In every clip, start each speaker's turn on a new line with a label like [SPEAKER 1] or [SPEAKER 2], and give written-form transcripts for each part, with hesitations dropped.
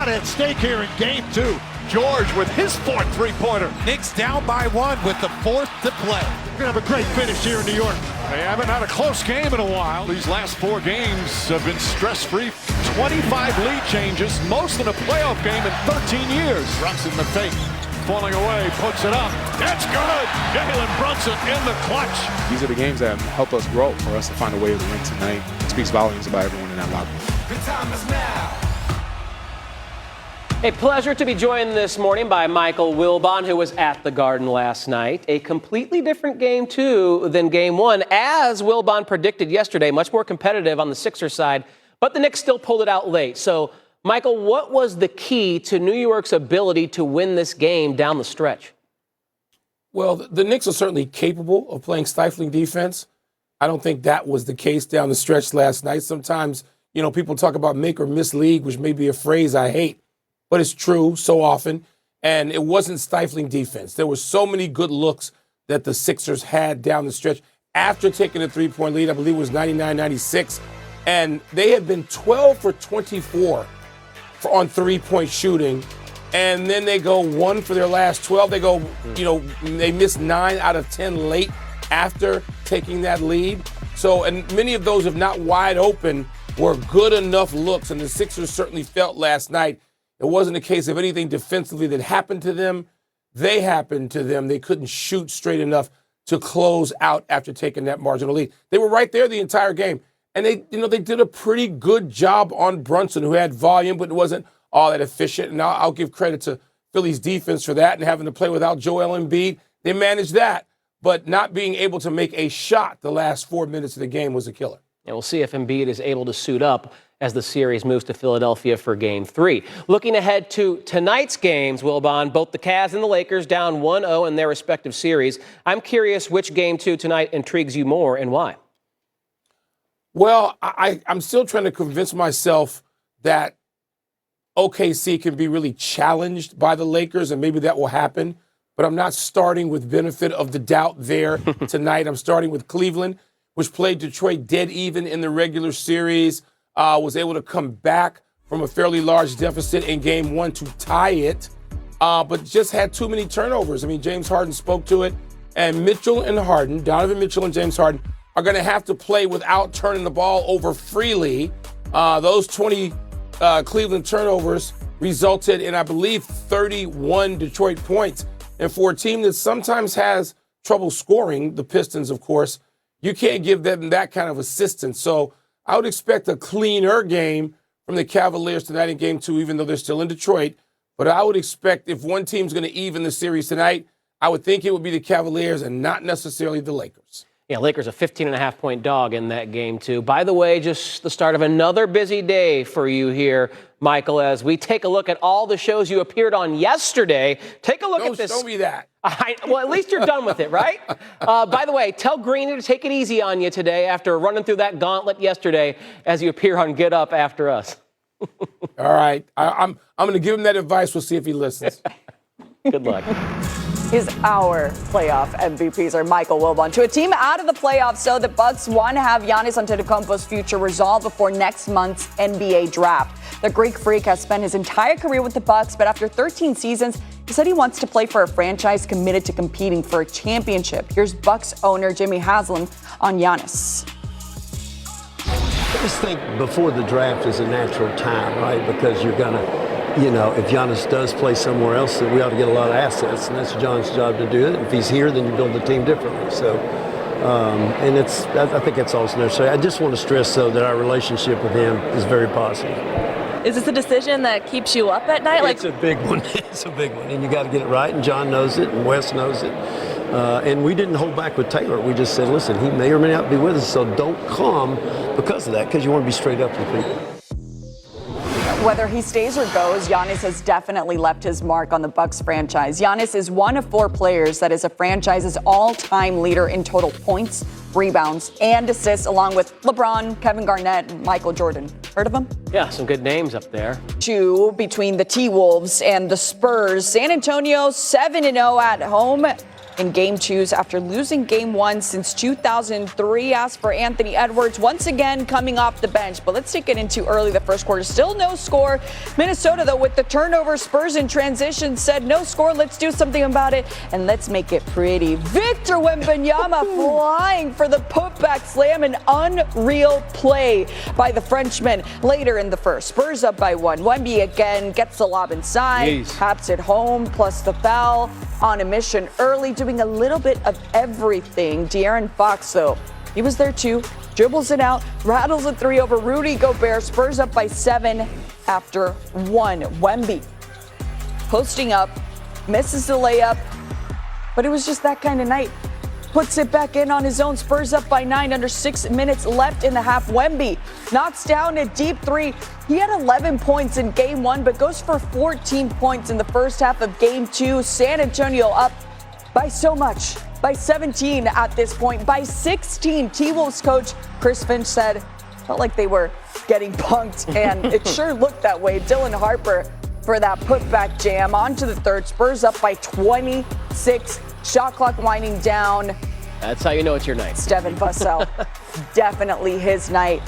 [SPEAKER 1] At stake here in game 2. George with his fourth three-pointer.
[SPEAKER 2] Knicks down by 1 with the fourth to play.
[SPEAKER 1] We're going to have a great finish here in New York.
[SPEAKER 3] They haven't had a close game in a while. These last 4 games have been stress-free. 25 lead changes, most in a playoff game in 13 years. Brunson the fake, falling away, puts it up. That's good. Jalen Brunson in the clutch.
[SPEAKER 4] These are the games that help us grow. For us to find a way to win tonight, it speaks volumes about everyone in that locker room.
[SPEAKER 2] The time is now.
[SPEAKER 5] A pleasure to be joined this morning by Michael Wilbon, who was at the Garden last night. A completely different game, too, than game 1. As Wilbon predicted yesterday, much more competitive on the Sixers side, but the Knicks still pulled it out late. So, Michael, what was the key to New York's ability to win this game down the stretch?
[SPEAKER 6] Well, the Knicks are certainly capable of playing stifling defense. I don't think that was the case down the stretch last night. Sometimes, people talk about make or miss league, which may be a phrase I hate. But it's true so often, and it wasn't stifling defense. There were so many good looks that the Sixers had down the stretch after taking a three-point lead. I believe it was 99-96, and they had been 12 for 24 on three-point shooting, and then they go 1 for their last 12. They go, they missed 9 out of 10 late after taking that lead. So, and many of those, if not wide open, were good enough looks, and the Sixers certainly felt last night it wasn't a case of anything defensively that happened to them. They happened to them. They couldn't shoot straight enough to close out after taking that marginal lead. They were right there the entire game. And they did a pretty good job on Brunson, who had volume, but wasn't all that efficient. And I'll give credit to Philly's defense for that and having to play without Joel Embiid. They managed that. But not being able to make a shot the last 4 minutes of the game was a killer.
[SPEAKER 5] And we'll see if Embiid is able to suit up as the series moves to Philadelphia for Game 3. Looking ahead to tonight's games, Wilbon, both the Cavs and the Lakers down 1-0 in their respective series. I'm curious which Game 2 tonight intrigues you more and why.
[SPEAKER 6] Well, I'm still trying to convince myself that OKC can be really challenged by the Lakers, and maybe that will happen. But I'm not starting with benefit of the doubt there tonight. I'm starting with Cleveland, which played Detroit dead even in the regular series. Was able to come back from a fairly large deficit in game 1 to tie it, but just had too many turnovers. I mean, James Harden spoke to it, and Donovan Mitchell and James Harden are going to have to play without turning the ball over freely. Those 20 Cleveland turnovers resulted in, I believe, 31 Detroit points. And for a team that sometimes has trouble scoring, the Pistons, of course, you can't give them that kind of assistance. So I would expect a cleaner game from the Cavaliers tonight in Game 2, even though they're still in Detroit. But I would expect if one team's going to even the series tonight, I would think it would be the Cavaliers and not necessarily the Lakers.
[SPEAKER 5] Yeah, Lakers a 15.5-point dog in that game, too. By the way, just the start of another busy day for you here, Michael, as we take a look at all the shows you appeared on yesterday. Take a look at this.
[SPEAKER 6] Show me that.
[SPEAKER 5] Well, at least you're done with it, right? By the way, tell Greeny to take it easy on you today after running through that gauntlet yesterday as you appear on Get Up after us.
[SPEAKER 6] All right. I'm going to give him that advice. We'll see if he listens.
[SPEAKER 5] Good luck.
[SPEAKER 7] Is our playoff MVPs are Michael Wilbon. To a team out of the playoffs, so the Bucks want to have Giannis Antetokounmpo's future resolved before next month's NBA draft. The Greek Freak has spent his entire career with the Bucks, but after 13 seasons, he said he wants to play for a franchise committed to competing for a championship. Here's Bucks owner Jimmy Haslam on Giannis.
[SPEAKER 8] I just think before the draft is a natural time, right? Because you're going to, if Giannis does play somewhere else, then we ought to get a lot of assets, and that's John's job to do it. If he's here, then you build the team differently. So, and I think that's also necessary. I just want to stress, though, that our relationship with him is very positive.
[SPEAKER 9] Is this a decision that keeps you up at night?
[SPEAKER 8] It's a big one. It's a big one, and you got to get it right. And John knows it, and Wes knows it. And we didn't hold back with Taylor. We just said, listen, he may or may not be with us, so don't come because of that, because you want to be straight up with people.
[SPEAKER 7] Whether he stays or goes, Giannis has definitely left his mark on the Bucks franchise. Giannis is one of 4 players that is a franchise's all-time leader in total points, rebounds, and assists, along with LeBron, Kevin Garnett, and Michael Jordan. Heard of them?
[SPEAKER 5] Yeah, some good names up there.
[SPEAKER 7] 2 between the T-Wolves and the Spurs. San Antonio 7-0 at home. in Game 2s after losing Game 1 since 2003. As for Anthony Edwards, once again coming off the bench. But let's take it into early the first quarter. Still no score. Minnesota, though, with the turnover, Spurs in transition said no score. Let's do something about it, and let's make it pretty. Victor Wembanyama flying for the putback slam. An unreal play by the Frenchman later in the first. Spurs up by 1. Wemby again gets the lob inside, taps it home, plus the foul on a mission early, doing a little bit of everything. De'Aaron Fox, though, he was there too. Dribbles it out, rattles a 3 over Rudy Gobert. Spurs up by 7 after 1. Wemby posting up, misses the layup, but it was just that kind of night. Puts it back in on his own. Spurs up by 9 under 6 minutes left in the half. Wemby knocks down a deep 3. He had 11 points in Game 1, but goes for 14 points in the first half of Game 2. San Antonio up by so much, by 17 at this point, by 16. T-Wolves coach Chris Finch said, felt like they were getting punked, and it sure looked that way. Dylan Harper for that putback jam. On to the third. Spurs up by 26. Shot clock winding down.
[SPEAKER 5] That's how you know it's your night.
[SPEAKER 7] Devin Vassell, definitely his night.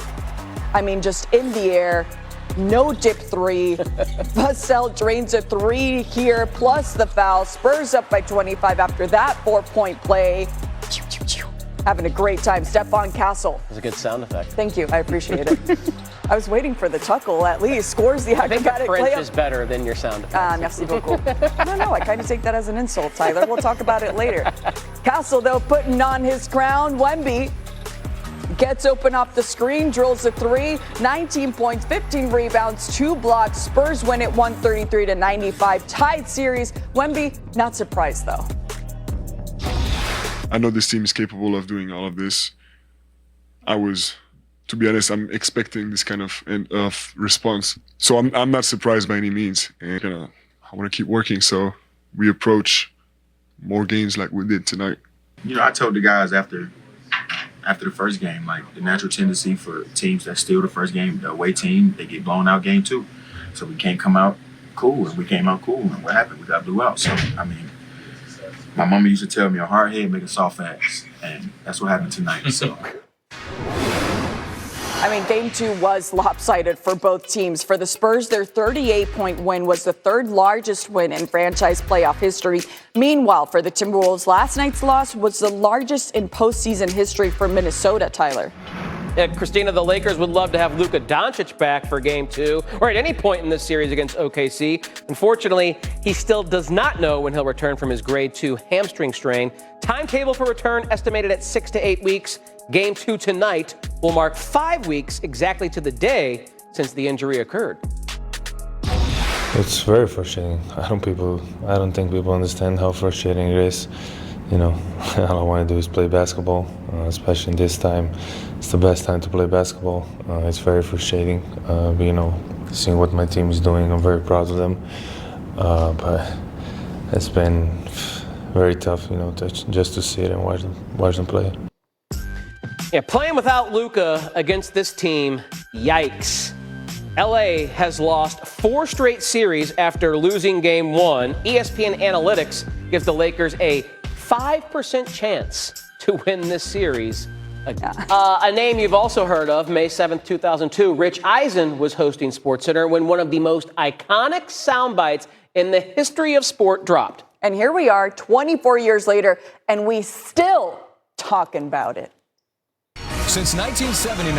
[SPEAKER 7] I mean, just in the air, no dip 3. Vassell drains a 3 here, plus the foul. Spurs up by 25 after that 4-point play. Having a great time. Stephon Castle.
[SPEAKER 5] That's a good sound effect.
[SPEAKER 7] Thank you. I appreciate it. I was waiting for the chuckle at least. Scores the acrobatic
[SPEAKER 5] I think the French
[SPEAKER 7] layup.
[SPEAKER 5] is better than your sound effect.
[SPEAKER 7] Merci beaucoup. No, I kind of take that as an insult, Tyler. We'll talk about it later. Castle, though, putting on his crown. Wemby gets open off the screen, drills a 3, 19 points, 15 rebounds, 2 blocks. Spurs win it 133-95. Tied series. Wemby, not surprised, though.
[SPEAKER 10] I know this team is capable of doing all of this. To be honest, I'm expecting this kind of response. So I'm not surprised by any means. And I want to keep working so we approach more games like we did tonight.
[SPEAKER 11] I told the guys after the first game, like the natural tendency for teams that steal the first game, the away team, they get blown out Game 2. So we can't come out cool, and we came out cool. And what happened? We got blew out. So, I mean, my mama used to tell me a hard head make a soft ass, and that's what happened tonight. So.
[SPEAKER 7] I mean, Game 2 was lopsided for both teams. For the Spurs, their 38-point win was the third largest win in franchise playoff history. Meanwhile, for the Timberwolves, last night's loss was the largest in postseason history for Minnesota, Tyler.
[SPEAKER 5] Yeah, Christina, the Lakers would love to have Luka Doncic back for Game 2 or at any point in this series against OKC. Unfortunately, he still does not know when he'll return from his grade 2 hamstring strain. Timetable for return estimated at 6 to 8 weeks. Game 2 tonight will mark 5 weeks exactly to the day since the injury occurred.
[SPEAKER 12] It's very frustrating. I don't think people understand how frustrating it is. All I want to do is play basketball, especially this time. It's the best time to play basketball. It's very frustrating, seeing what my team is doing. I'm very proud of them, but it's been very tough, just to see it and watch them play.
[SPEAKER 5] Yeah, playing without Luka against this team, yikes. LA has lost 4 straight series after losing Game 1. ESPN Analytics gives the Lakers a 5% chance to win this series. A name you've also heard of, May 7th, 2002, Rich Eisen was hosting SportsCenter when one of the most iconic sound bites in the history of sport dropped.
[SPEAKER 7] And here we are 24 years later, and we still talking about it.
[SPEAKER 2] Since 1979,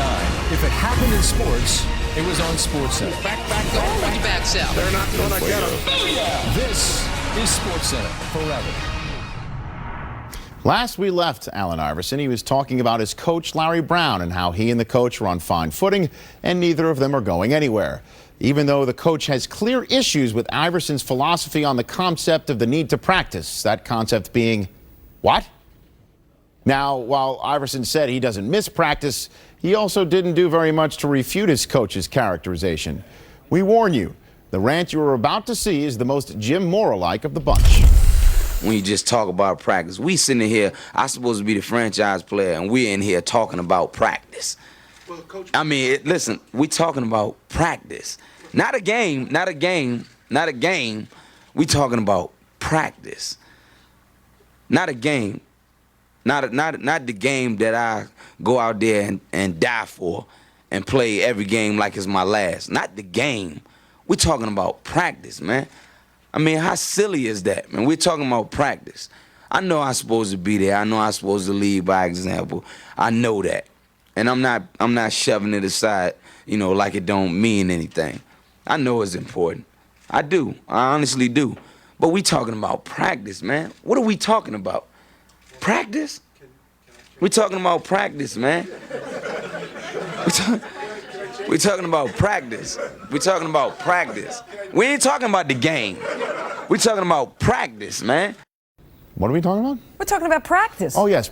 [SPEAKER 2] if it happened in sports, it was on SportsCenter.
[SPEAKER 13] Back with your backs out.
[SPEAKER 3] They're not going to get him.
[SPEAKER 2] This is SportsCenter forever.
[SPEAKER 14] Last we left Allen Iverson, he was talking about his coach, Larry Brown, and how he and the coach were on fine footing, and neither of them are going anywhere. Even though the coach has clear issues with Iverson's philosophy on the concept of the need to practice, that concept being what? Now, while Iverson said he doesn't miss practice, he also didn't do very much to refute his coach's characterization. We warn you, the rant you are about to see is the most Jim Mora-like of the bunch.
[SPEAKER 13] When you just talk about practice, we sitting here, I'm supposed to be the franchise player, and we're in here talking about practice.
[SPEAKER 14] Well, Coach,
[SPEAKER 13] listen, we talking about practice. Not a game, not a game, not a game. We talking about practice. Not a game. Not the game that I go out there and die for and play every game like it's my last. Not the game. We're talking about practice, man. I mean, how silly is that, man? We're talking about practice. I know I'm supposed to be there. I know I'm supposed to lead by example. I know that. And I'm not shoving it aside, you know, like it don't mean anything. I know it's important. I do. I honestly do. But we talking about practice, man. What are we talking about? Practice? We talking about practice, man. We talking about practice. We talking about practice. We ain't talking about the game. We talking about practice, man.
[SPEAKER 14] What are we talking about?
[SPEAKER 15] We're talking about practice.
[SPEAKER 14] Oh, yes.